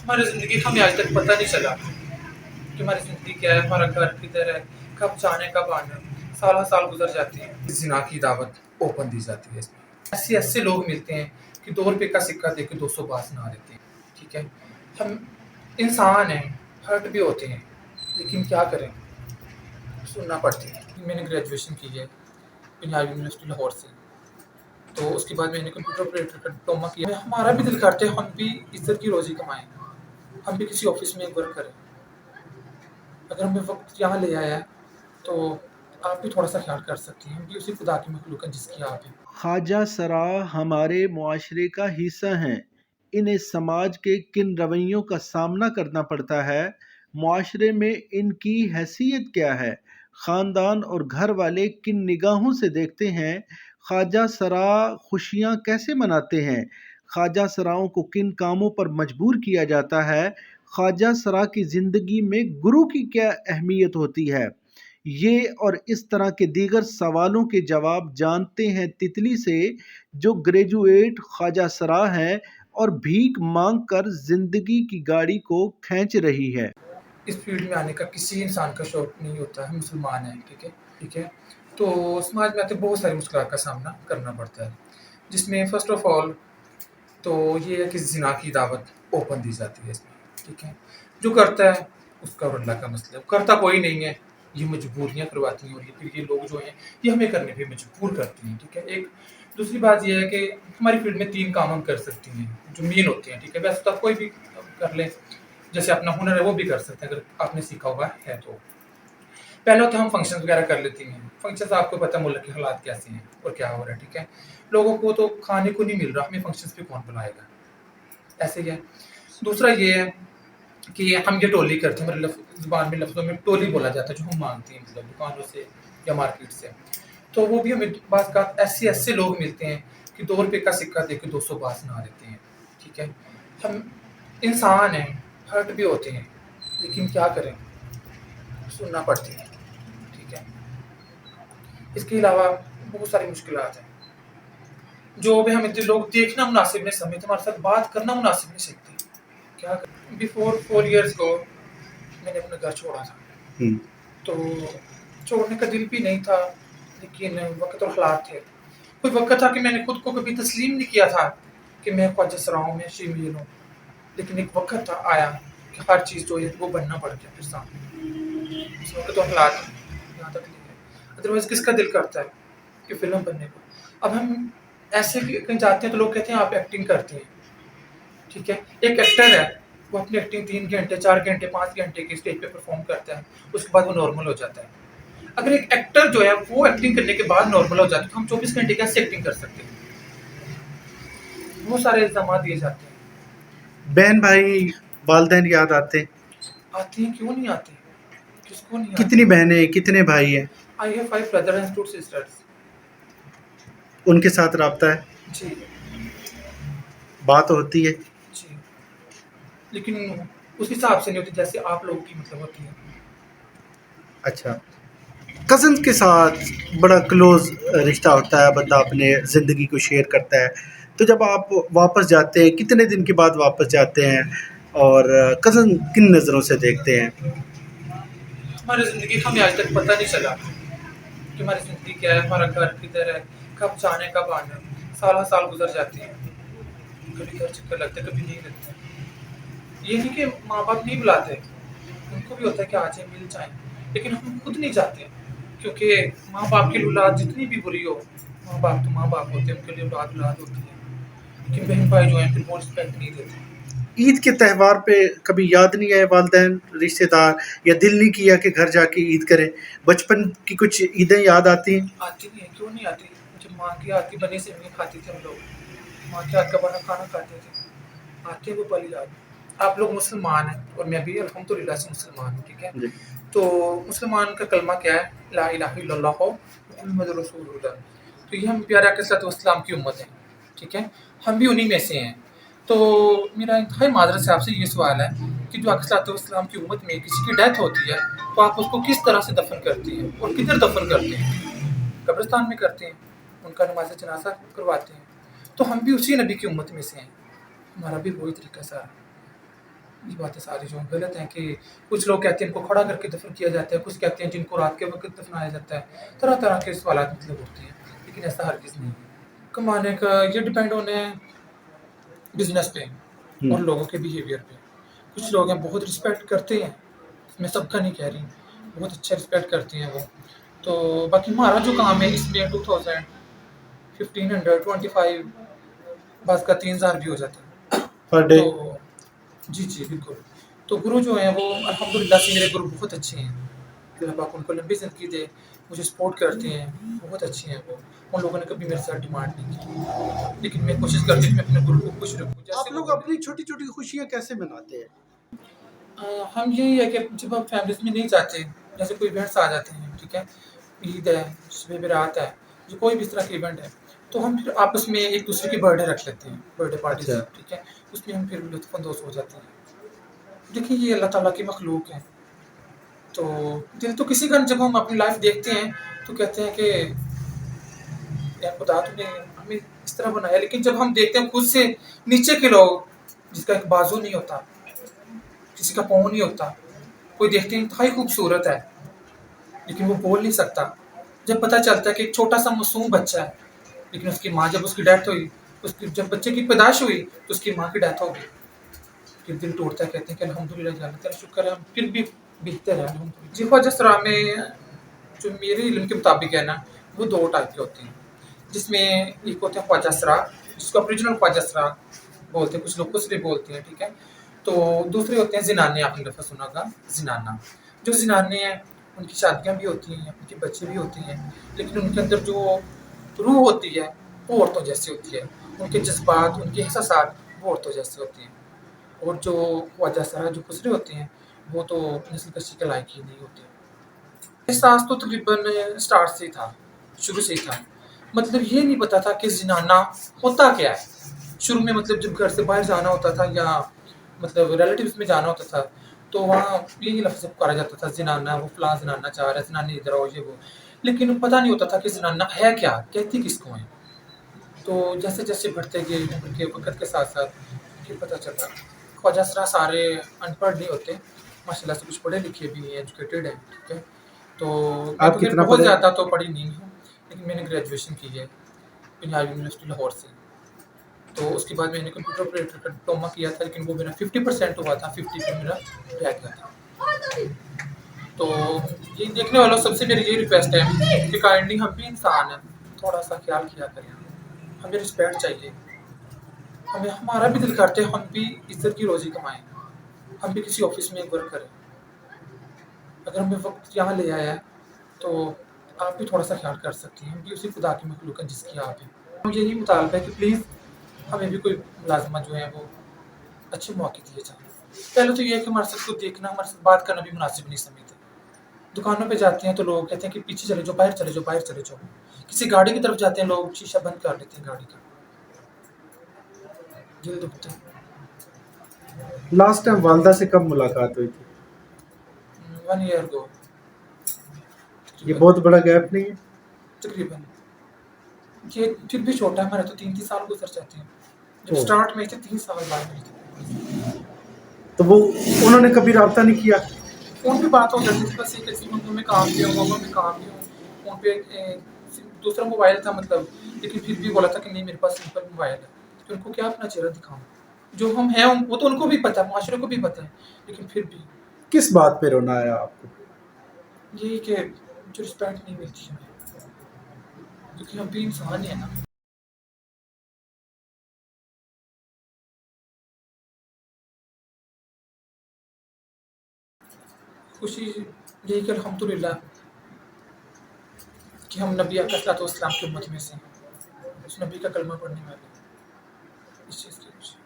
हमारी ज़िंदगी का हमें आज तक पता नहीं चला कि हमारी ज़िंदगी क्या है, हमारा घर किधर है, कब जाने कब आना, सालों साल गुजर जाते हैं। ज़िना की दावत ओपन दी जाती है इसमें। ऐसे ऐसे लोग मिलते हैं कि 2 रुपए का सिक्का देके 200 बात सुना देते हैं, ठीक है? हम इंसान हैं, हर्ट भी होते हैं, लेकिन क्या करें, सुनना पड़ती है। मैंने ग्रेजुएशन की है पंजाब यूनिवर्सिटी लाहौर से, तो उसके बाद मैंने कंप्यूटर ऑपरेटर का डिप्लोमा किया। हमारा भी दिल करता है हम भी इज्जत की रोज़ी कमाएँ, हम भी किसी ऑफ़िस में वर्क करें। अगर हमें वक़्त यहाँ ले आया है, तो आप भी थोड़ा-सा ख़्याल कर सकती हैं, हम भी उसी खुदा की मखलूक हैं जिसकी आप हैं। ख्वाजा सरा हमारे मुआशरे का हिस्सा हैं। इन्हें समाज के किन रवैयों का सामना करना पड़ता है, मुआशरे में इनकी हैसियत क्या है, ख़ानदान और घर वाले किन निगाहों से देखते हैं, ख्वाजा सरा खुशियाँ कैसे मनाते हैं, ख्वाजा सराओं को किन कामों पर मजबूर किया जाता है, ख्वाजा सरा की ज़िंदगी में गुरु की क्या अहमियत होती है। ये और इस तरह के दीगर सवालों के जवाब जानते हैं तितली से, जो ग्रेजुएट ख्वाजा सरा है और भीख मांग कर जिंदगी की गाड़ी को खींच रही है। इस फील्ड में आने का किसी इंसान का शौक नहीं होता, हम मुसलमान हैं, ठीक है? ठीक है? तो समाज में आते बहुत सारी मुश्किलात का सामना करना पड़ता है, जिसमें फ़र्स्ट ऑफ़ ऑल तो ये है कि ज़िना की दावत ओपन दी जाती है इसमें, ठीक है? जो करता है उसका और अल्लाह का मसला है, करता कोई नहीं है, ये मजबूरियाँ करवाती हैं और ये फिर ये लोग जो हैं ये हमें करने पे मजबूर करती हैं, ठीक है? एक दूसरी बात ये है कि हमारी फील्ड में 3 काम हम कर सकती हैं, जो मेन होते हैं, ठीक है? वैसे तो आप कोई भी कर लें, जैसे अपना हुनर है वो भी कर सकते हैं अगर आपने सीखा हुआ है तो। पहले तो हम फंक्शंस वगैरह कर लेती हैं, फंक्शंस आपको पता है मुल्क के हालात कैसे हैं और क्या हो रहा है, ठीक है? लोगों को तो खाने को नहीं मिल रहा, हमें फंक्शंस पे कौन बुलाएगा? ऐसे ही है। दूसरा ये है कि हम ये टोली करते हैं, हमारे ज़ुबान में लफ्ज़ों में टोली बोला जाता है, जो हम माँगते हैं मतलब दुकानों से या मार्केट से। तो वो भी हमें बाज़ औक़ात ऐसे-ऐसे लोग मिलते हैं कि 2 रुपए का सिक्का देके 200 बात सुना देते हैं, ठीक है? हम इंसान हैं, हर्ट भी होते हैं, लेकिन क्या करें, सुनना पड़ती है, ठीक है? इसके अलावा बहुत सारी मुश्किलात हैं, जो भी हमें लोग देखना मुनासिब नहीं समझते, हमारे साथ बात करना मुनासिब नहीं समझते। क्या करें? बिफ़ोर 4 इयर्स अगो मैंने अपना घर छोड़ा था। तो छोड़ने का दिल भी नहीं था, लेकिन वक़्त और हालात थे। कोई वक़्त था कि मैंने खुद को कभी तस्लीम नहीं किया था कि मैं ख्वाजा सरा हूँ, मैं शमीर हूँ। लेकिन एक वक़्त था आया कि हर चीज़ जो है वो बनना पड़ गया फिर सामने। उस वक़्त और हालात यहाँ तक नहीं है। अदरवाइज़ किसका दिल करता है कि फ़िल्म बनने को? अब हम ऐसे भी कहीं जाते हैं तो लोग कहते हैं आप एक्टिंग करते हैं, ठीक है? एक एक्टर है, वो अपनी एक्टिंग 3 घंटे, 4 घंटे, 5 घंटे की स्टेज पे परफ़ॉर्म करता है, उसके बाद वो नॉर्मल हो जाता है। अगर एक एक्टर जो है वो एक्टिंग करने के बाद नॉर्मल हो जाता है, तो हम 24 घंटे कैसे एक्टिंग कर सकते हैं? बहुत सारे इल्ज़ामात दिए जाते हैं। बहन भाई वालदैन याद आते? आते हैं, क्यों नहीं आते? किसको नहीं कितनी आते? बहनें कितने भाई हैं? I have 5 brother and 2 sisters. उनके साथ राब्ता है, जी, बात होती है? जी। लेकिन उस हिसाब से नहीं होती जैसे आप लोगों की मतलब होती है। अच्छा, कज़न्स के साथ बड़ा क्लोज़ रिश्ता होता है, बंदा अपने ज़िंदगी को शेयर करता है। तो जब आप वापस जाते हैं, कितने दिन के बाद वापस जाते हैं और कज़न किन नज़रों से देखते हैं? हमारी ज़िंदगी का हमें आज तक पता नहीं चला कि हमारी ज़िंदगी क्या है, हमारा घर किधर है, कब जाने कब आना, सालों साल गुज़र जाते हैं। कभी घर चक्कर लगते हैं, कभी नहीं लगते। ये नहीं कि माँ-बाप नहीं बुलाते, उनको भी होता है कि आ जाएँ, मिल जाएँ, लेकिन हम खुद नहीं जाते, क्योंकि माँ-बाप की औलाद जितनी भी बुरी हो, माँ-बाप तो माँ-बाप होते हैं, उनके लिए औलाद औलाद होती है। लेकिन बहन-भाई जो हैं फिर वो रिस्पेक्ट नहीं देते। ईद के त्योहार पे कभी याद नहीं आए वालिदैन, रिश्तेदार, या दिल नहीं किया कि घर जाके ईद करें? बचपन की कुछ ईदें याद आती हैं? आती नहीं है, क्यों नहीं आती? जब माँ के हाथ की बनी सेवइयाँ खाते थे हम लोग, माँ के हाथ का बना खाना खाते थे, आती है वो पल याद। आप लोग मुसलमान हैं और मैं भी अल्हम्दुलिल्लाह से मुसलमान हूँ, ठीक है? जी। तो मुसलमान का कलमा क्या है? ला इलाहा इल्लल्लाह मुहम्मदुर रसूलुल्लाह। तो ये हम प्यारे आका सल्लल्लाहु अलैहि वसल्लम की उम्मत है, ठीक है? हम भी उन्हीं में से हैं। तो मेरा इंतहाई माज़रत से आपसे ये सवाल है कि जो आका सल्लल्लाहु अलैहि वसल्लम की उम्मत में किसी की डेथ होती है, तो आप उसको किस तरह से दफ़न करती हैं और किधर दफ़न करते हैं? कब्रिस्तान में करते हैं, उनका नमाज़ जनाज़ा करवाते हैं। तो हम भी उसी नबी की उम्मत में से हैं, हमारा भी वही तरीका सा है। یہ باتیں ساری جو غلط ہیں کہ کچھ لوگ کہتے ہیں ان کو کھڑا کر کے دفن کیا جاتا ہے، کچھ کہتے ہیں جن کو رات کے وقت دفنایا جاتا ہے، طرح طرح کے سوالات مطلب اٹھتے ہیں، لیکن ایسا ہرگز نہیں ہے۔ کمانے کا یہ ڈپینڈ ہونا ہے بزنس پہ ہوں، اور لوگوں کے بیہیویئر پہ۔ کچھ لوگ ہیں بہت رسپیکٹ کرتے ہیں، میں سب کا نہیں کہہ رہی، بہت اچھا رسپیکٹ کرتے ہیں وہ۔ تو باقی ہمارا جو کام ہے اس میں 2000 1500 25 بعض کا 3000 بھی ہو جاتا ہے۔ Per day. تو جی جی بالکل۔ تو گرو جو ہیں وہ الحمدللہ سے میرے گرو بہت اچھے ہیں، اللہ پاک ان کو لمبی زندگی دے، مجھے سپورٹ کرتے ہیں، بہت اچھے ہیں وہ۔ ان لوگوں نے کبھی میرے ساتھ ڈیمانڈ نہیں کی، لیکن میں کوشش کرتی ہوں کہ میں اپنے گرو کو خوش رکھوں۔ آپ جیسے لوگ وہ اپنی چھوٹی چھوٹی خوشیاں کیسے مناتے ہیں؟ ہم یہی ہے کہ جب ہم فیملیز میں نہیں جاتے، جیسے کوئی ایونٹس آ جاتے ہیں، ٹھیک ہے، عید ہے، شب برات ہے، جو کوئی بھی اس طرح کے ایونٹ ہے، تو ہم پھر آپس میں ایک دوسرے کی برتھ ڈے رکھ لیتے ہیں، برتھ ڈے پارٹیز، اچھا، ٹھیک ہے، اس میں ہم پھر لطف اندوز ہو جاتے ہیں۔ دیکھیے یہ اللہ تعالیٰ کی مخلوق ہے، تو دل تو کسی کا جب ہم اپنی لائف دیکھتے ہیں تو کہتے ہیں کہ یا خدا تو نے ہمیں اس طرح بنایا، لیکن جب ہم دیکھتے ہیں خود سے نیچے کے لوگ، جس کا ایک بازو نہیں ہوتا، کسی کا پاؤں نہیں ہوتا، کوئی دیکھتے ہیں انتہائی خوبصورت ہے لیکن وہ بول نہیں سکتا، جب پتہ چلتا ہے کہ ایک چھوٹا سا معصوم بچہ ہے، لیکن اس کی ماں جب اس کی ڈیتھ ہوئی، جب بچے کی پیدائش ہوئی تو اس کی ماں کی ڈیتھ ہو گئی، پھر دل ٹوٹتا ہے، کہتے ہیں کہ الحمدللہ جل تیرا شکر ہے، ہم پھر بھی بہتر ہے الحمدللہ۔ جی خواجہ سرا میں جو میرے علم کے مطابق ہے نا، وہ 2 ٹائپ کے ہوتے ہیں، جس میں ایک ہوتا ہے خواجہ سرا، جس کو اوریجنل خواجہ سرا بولتے ہیں، کچھ لوگ خسرے بولتے ہیں، ٹھیک ہے، تو دوسرے ہوتے ہیں زنانے، آپ نے لفظ سنا ہوگا زنانہ۔ جو زنانے ہیں ان کی شادیاں بھی ہوتی ہیں، ان کے بچے بھی ہوتے ہیں، لیکن ان کے اندر جو روح ہوتی ہے وہ عورتوں جیسی ہوتی ہے، ان کے جذبات، ان کے احساسات وہ عورتوں جیسے ہوتے ہیں، اور جو خواجہ سرا جو خسرے ہوتے ہیں وہ تو نسل کشی کے لائق ہی نہیں ہوتے۔ احساس تو تقریباً اسٹارٹ سے ہی تھا، شروع سے ہی تھا، مطلب یہ نہیں پتا تھا کہ زنانہ ہوتا کیا ہے۔ شروع میں مطلب جب گھر سے باہر جانا ہوتا تھا یا مطلب ریلیٹیوز میں جانا ہوتا تھا تو وہاں یہی لفظ پکارا جاتا تھا زنانہ، وہ فلاں زنانہ چاہ رہا ہے، زنانی ادھر آؤ، یہ وہ، لیکن پتہ نہیں ہوتا تھا کہ زنانہ ہے کیا، کہتی کس کو ہے۔ تو جیسے جیسے بڑھتے گئے عمر کے وقت کے ساتھ ساتھ پھر پتہ چلا خواجہ سرا سارے ان پڑھ نہیں ہوتے، ماشاء اللہ سے کچھ پڑھے لکھے بھی ہیں، ایجوکیٹڈ ہیں، ٹھیک ہے، تو میں آپ تو خیر کتنا بہت پڑھے؟ زیادہ تو پڑھی نہیں ہوں، لیکن میں نے گریجویشن کی ہے پنجاب یونیورسٹی لاہور سے، تو اس کے بعد میں نے کمپیوٹر آپریٹر کا ڈپلوما کیا تھا، لیکن وہ میرا 50% ہوا تھا، 50 پہ میرا رہ گیا تھا۔ تو یہ دیکھنے والوں سب سے میری یہی ریکویسٹ ہے کہ کائنڈلی ہم بھی انسان ہیں، تھوڑا سا خیال کیا کریں، ہمیں رسپیکٹ چاہیے، ہمیں ہمارا بھی دل کرتے ہم بھی عزت کی روزی کمائیں، ہم بھی کسی آفس میں ورک کریں، اگر ہمیں وقت یہاں لے آیا ہے تو آپ بھی تھوڑا سا خیال کر سکتی ہیں، ہم بھی اسی خدا کی مخلوق ہیں جس کی آپ ہیں۔ مجھے یہی مطالبہ ہے کہ پلیز ہمیں بھی کوئی ملازمت جو ہے وہ اچھے موقع دیے جائیں۔ پہلے تو یہ ہے کہ ہمارے ساتھ کو دیکھنا، ہمارے ساتھ بات کرنا بھی مناسب نہیں سمجھتے، دکانوں پہ جاتے ہیں تو لوگ کہتے ہیں کہ پیچھے چلے جاؤ، باہر چلے جاؤ، باہر چلے جاؤ، کسی گاڑی کی طرف جاتے ہیں لوگ شیشہ بند کر لیتے ہیں گاڑی کا، دل دکھتا ہے۔ لاسٹ ٹائم والدہ سے کب ملاقات ہوئی تھی؟ 1 ایئر گو یہ تقریباً، بہت بڑا گیپ نہیں ہے؟ تقریباً یہ پھر بھی چھوٹا ہے، ہمارے تو 3 سال گزر جاتے ہیں، جب اوہ، اسٹارٹ میں تھے 3 سال بعد ہوئی تھی۔ تو وہ انہوں نے کبھی رابطہ نہیں کیا؟ فون پہ بات ہو جاتی تھی، بس یہ کہ منگو میں کام بھی ہوں، مما میں کام بھی ہوں، فون پہ دوسرا موبائل تھا مطلب، لیکن پھر بھی بولا تھا کہ نہیں میرے پاس سمپل موبائل ہے، کہ ان کو کیا اپنا چہرہ دکھاؤں، جو ہم ہیں وہ تو ان کو بھی پتہ ہے، معاشرے کو بھی پتہ ہے، لیکن پھر بھی کس بات پہ رونا آیا آپ کو؟ یہی کہ جو رسپیکٹ نہیں ملتی ہمیں، کیونکہ ہم بھی انسان ہیں نا۔ خوشی یہی کہ الحمدللہ کہ ہم نبی اکرم صلی اللہ علیہ وسلم کی امت میں سے ہیں، اس نبی کا کلمہ پڑھنے والے ہیں، اس چیز کی خوشی۔